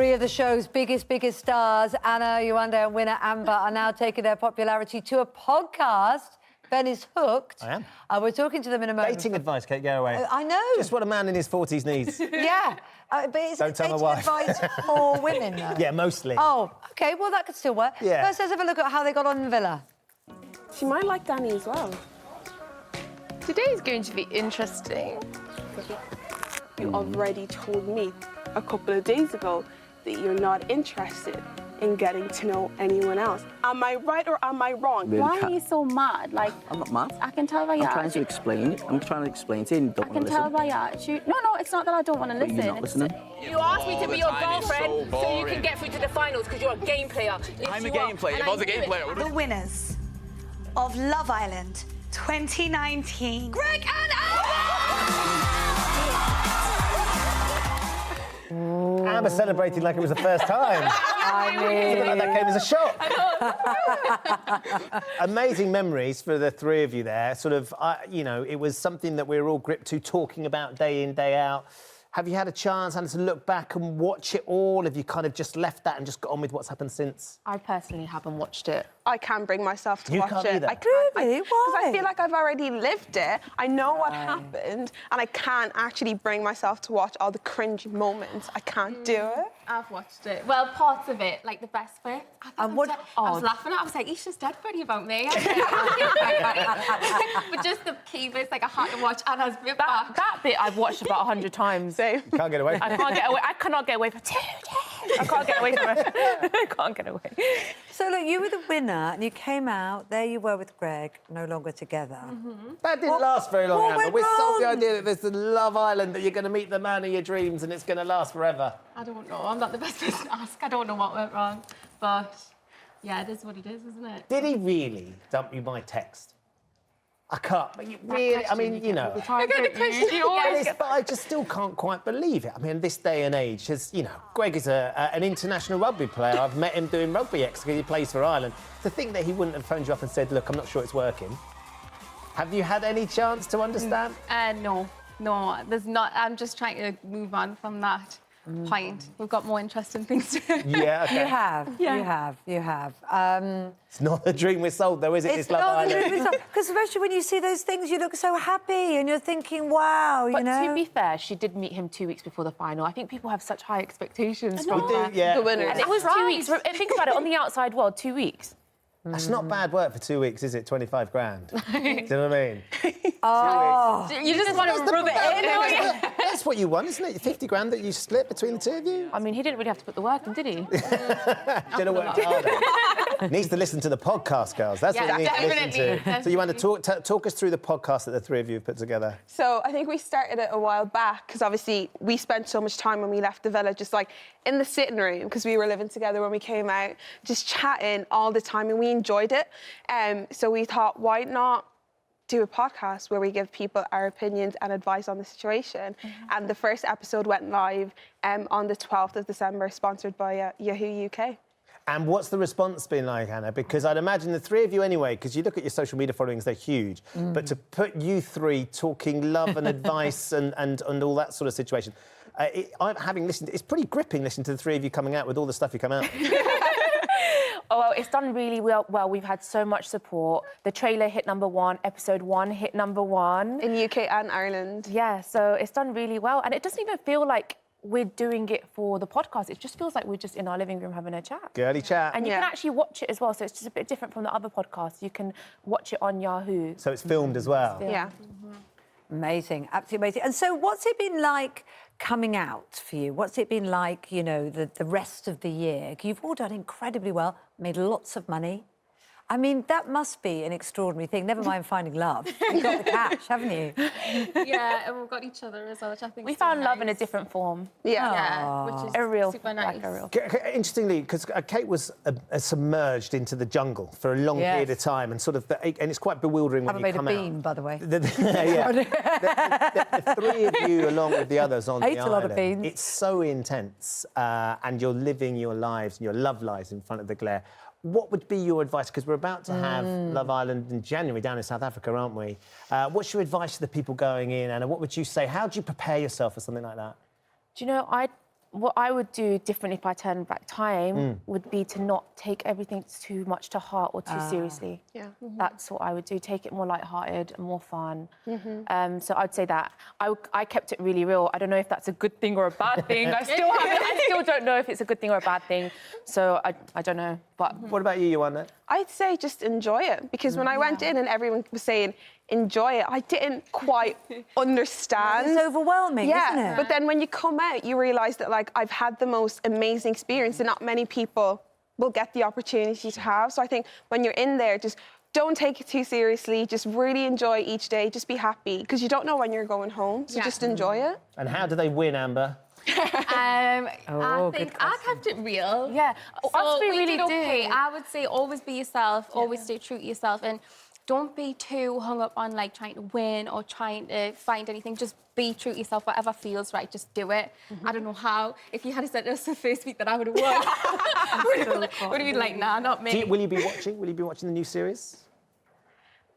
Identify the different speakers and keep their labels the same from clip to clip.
Speaker 1: Three of the show's biggest stars, Anna, Yewande and winner Amber, are now taking their popularity to a podcast. Ben is hooked.
Speaker 2: I am.
Speaker 1: We're talking to them in a moment.
Speaker 2: Dating advice, Kate Garraway.
Speaker 1: I know.
Speaker 2: Just what a man in his 40s needs.
Speaker 1: Yeah. But is
Speaker 2: Don't
Speaker 1: it
Speaker 2: tell my
Speaker 1: dating
Speaker 2: wife.
Speaker 1: advice for women, though?
Speaker 2: Yeah, mostly.
Speaker 1: Oh, OK, well, that could still work.
Speaker 2: Yeah.
Speaker 1: First, let's have a look at how they got on in Villa.
Speaker 3: She might like Danny as well.
Speaker 4: Today is going to be interesting.
Speaker 3: You already told me a couple of days ago that you're not interested in getting to know anyone else. Am I right or am I wrong?
Speaker 5: Really
Speaker 4: Why
Speaker 5: can't-
Speaker 4: are you so mad? Like,
Speaker 5: I'm not mad.
Speaker 4: I can tell by your
Speaker 5: I'm trying to
Speaker 4: attitude.
Speaker 5: explain it. I'm trying to explain to you and you don't
Speaker 4: I
Speaker 5: want
Speaker 4: can
Speaker 5: to
Speaker 4: tell
Speaker 5: listen.
Speaker 4: by your attitude. No, it's not that I don't want to
Speaker 5: But
Speaker 4: listen.
Speaker 5: you're not listening.
Speaker 6: You asked me to be your girlfriend
Speaker 7: so
Speaker 6: so you can get through to the finals because you're a game player.
Speaker 7: I'm a game player. If I was a game player, I would
Speaker 8: The winners of Love Island 2019. Greg and
Speaker 2: Amber celebrated like it was the first time.
Speaker 1: I
Speaker 2: It's a bit like that came as a shock.
Speaker 4: I know.
Speaker 2: Amazing memories for the three of you there. Sort of, you know, it was something that we were all gripped to, talking about day in, day out. Have you had a chance, Anna, to look back and watch it all? Have you kind of just left that and just got on with what's happened since?
Speaker 4: I personally haven't watched it.
Speaker 3: I can't bring myself to
Speaker 2: You
Speaker 3: watch
Speaker 2: can't
Speaker 3: it.
Speaker 2: either?
Speaker 3: I can't.
Speaker 1: Really? Why?
Speaker 3: Because I feel like I've already lived it. I know what happened, and I can't actually bring myself to watch all the cringe moments. I can't do it.
Speaker 4: I've watched it. Well, parts of it, like the best bit. I was laughing at it. I was like, he's just dead funny about me. But just the key bits, like I had to watch Anna's bit back.
Speaker 9: That bit I've watched about 100 times.
Speaker 3: Same.
Speaker 2: Can't get away.
Speaker 9: I can't get away. I cannot get away for 2 days. I can't get away from it. I can't get away.
Speaker 1: So, look, you were the winner and you came out. There you were with Greg, no longer together.
Speaker 2: That didn't last very long,
Speaker 1: what
Speaker 2: Amber.
Speaker 1: went
Speaker 2: We're sold the
Speaker 1: wrong?
Speaker 2: idea that there's the Love Island, that you're going to meet the man of your dreams and it's going to last forever.
Speaker 4: I don't know. I'm not the best person to ask. I don't know what went wrong. But, yeah, it is what it is, isn't it?
Speaker 2: Did he really dump you by text? I can't. But you really, I mean, you know. But I just still can't quite believe it. I mean, this day and age, as you know, Greg is an international rugby player. I've met him doing rugby because he plays for Ireland. To think that he wouldn't have phoned you up and said, "Look, I'm not sure it's working." Have you had any chance to understand?
Speaker 4: No, there's not. I'm just trying to move on from that point. We've got more interesting things to do.
Speaker 2: Yeah, okay.
Speaker 1: You have,
Speaker 4: Yeah.
Speaker 1: you have.
Speaker 2: It's not the dream we're sold, though, is it?
Speaker 1: It's
Speaker 2: Love
Speaker 1: not
Speaker 2: Island.
Speaker 1: because especially when you see those things, you look so happy and you're thinking, wow,
Speaker 9: But
Speaker 1: you know.
Speaker 9: to be fair, she did meet him 2 weeks before the final. I think people have such high expectations from
Speaker 2: We do,
Speaker 9: her.
Speaker 2: yeah.
Speaker 3: The winners.
Speaker 9: And it was 2 weeks. Think about it, on the outside world, 2 weeks.
Speaker 2: That's not bad work for 2 weeks, is it? 25 grand. Do you know what I mean?
Speaker 1: Oh,
Speaker 4: You just want to rub it in.
Speaker 2: That's what you want, isn't it? 50 grand that you split between the two of you?
Speaker 9: I mean, he didn't really have to put the work in, did he?
Speaker 2: Should have worked harder. Needs to listen to the podcast, girls. That's what
Speaker 4: Yeah,
Speaker 2: you need to listen to.
Speaker 4: definitely.
Speaker 2: So you want to talk us through the podcast that the three of you have put together.
Speaker 3: So I think we started it a while back because obviously we spent so much time when we left the villa just like in the sitting room because we were living together when we came out, just chatting all the time and we enjoyed it. So we thought, why not do a podcast where we give people our opinions and advice on the situation. And the first episode went live on the 12th of December, sponsored by Yahoo UK.
Speaker 2: And what's the response been like, Anna? Because I'd imagine the three of you anyway, because you look at your social media followings, they're huge. But to put you three talking love and advice and all that sort of situation, having listened, it's pretty gripping listening to the three of you coming out with all the stuff you come out.
Speaker 9: Oh, well, it's done really well. We've had so much support. The trailer hit #1, episode 1 hit #1.
Speaker 3: In UK and Ireland.
Speaker 9: Yeah, so it's done really well. And it doesn't even feel like we're doing it for the podcast. It just feels like we're just in our living room having a chat.
Speaker 2: Girly chat.
Speaker 9: And you can actually watch it as well, so it's just a bit different from the other podcasts. You can watch it on Yahoo.
Speaker 2: So it's filmed as well.
Speaker 3: Yeah.
Speaker 1: amazing, absolutely amazing. And so what's it been like coming out for you? What's it been like, you know, the rest of the year? You've all done incredibly well, made lots of money. I mean, that must be an extraordinary thing. Never mind finding love. You've got the cash, haven't you?
Speaker 4: Yeah, and we've got each other as well, which I think
Speaker 9: We
Speaker 4: is
Speaker 9: found
Speaker 4: so
Speaker 9: love in a
Speaker 4: nice.
Speaker 9: different form.
Speaker 4: Yeah, which is
Speaker 9: A real,
Speaker 4: super nice.
Speaker 9: like a real.
Speaker 2: Interestingly, because Kate was submerged into the jungle for a long period of time, and sort of, and it's quite bewildering when
Speaker 1: Haven't
Speaker 2: you
Speaker 1: made
Speaker 2: come
Speaker 1: a
Speaker 2: out.
Speaker 1: bean, by the way.
Speaker 2: The three of you, along with the others on
Speaker 1: Ate
Speaker 2: the
Speaker 1: a lot of
Speaker 2: island,
Speaker 1: beans.
Speaker 2: it's so intense, and you're living your lives, your love lives in front of the glare. What would be your advice? Because we're about to have Love Island in January down in South Africa, aren't we? What's your advice to the people going in, Anna? What would you say? How do you prepare yourself for something like that?
Speaker 9: Do you know, what I would do differently if I turned back time would be to not take everything too much to heart or too seriously.
Speaker 3: Yeah.
Speaker 9: That's what I would do. Take it more lighthearted and more fun. So I'd say that. I kept it really real. I don't know if that's a good thing or a bad thing. I still don't know if it's a good thing or a bad thing. So I don't know. But
Speaker 2: What about you, Yewande?
Speaker 3: I'd say just enjoy it, because when I went in and everyone was saying enjoy it, I didn't quite understand.
Speaker 1: It's overwhelming, isn't it?
Speaker 3: But then when you come out, you realise that, like, I've had the most amazing experience and not many people will get the opportunity to have. So I think when you're in there, just don't take it too seriously. Just really enjoy each day. Just be happy, because you don't know when you're going home. So just enjoy it.
Speaker 2: And how do they win, Amber?
Speaker 4: I think I kept it real.
Speaker 9: yeah,
Speaker 4: So
Speaker 9: we
Speaker 4: we
Speaker 9: really
Speaker 4: did okay.
Speaker 9: do.
Speaker 4: I would say always be yourself, always stay true to yourself, and don't be too hung up on like trying to win or trying to find anything. Just be true to yourself. Whatever feels right, just do it. I don't know how. If you had said us the first week that I would have won, would have been like, nah, not me.
Speaker 2: Will you be watching? Will you be watching the new series?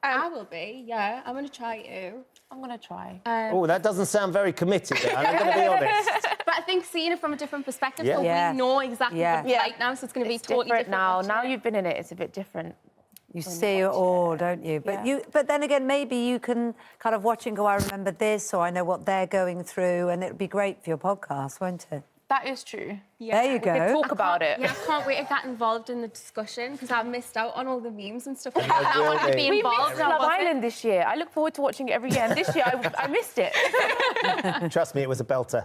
Speaker 4: I will be. Yeah, I'm gonna try to.
Speaker 9: I'm gonna try.
Speaker 2: Oh, that doesn't sound very committed there. I'm going to be honest.
Speaker 4: But I think seeing it from a different perspective,
Speaker 2: Yeah.
Speaker 4: so
Speaker 1: Yeah.
Speaker 4: we know exactly what it's like now, so it's going to be
Speaker 9: It's
Speaker 4: totally
Speaker 9: different now.
Speaker 4: watching
Speaker 9: Now
Speaker 4: it.
Speaker 9: you've been in it, it's a bit different.
Speaker 1: You see it all, don't you? But but then again, maybe you can kind of watch and go, I remember this, or I know what they're going through, and it'd be great for your podcast, won't it?
Speaker 9: That is true.
Speaker 1: There you go.
Speaker 9: Talk about it.
Speaker 4: Yeah, I can't wait to get involved in the discussion, because I've missed out on all the memes and stuff like that. I want to be
Speaker 9: We
Speaker 4: involved.
Speaker 9: missed Love Island this year. I look forward to watching it every year, and this year I missed it.
Speaker 2: Trust me, it was a belter.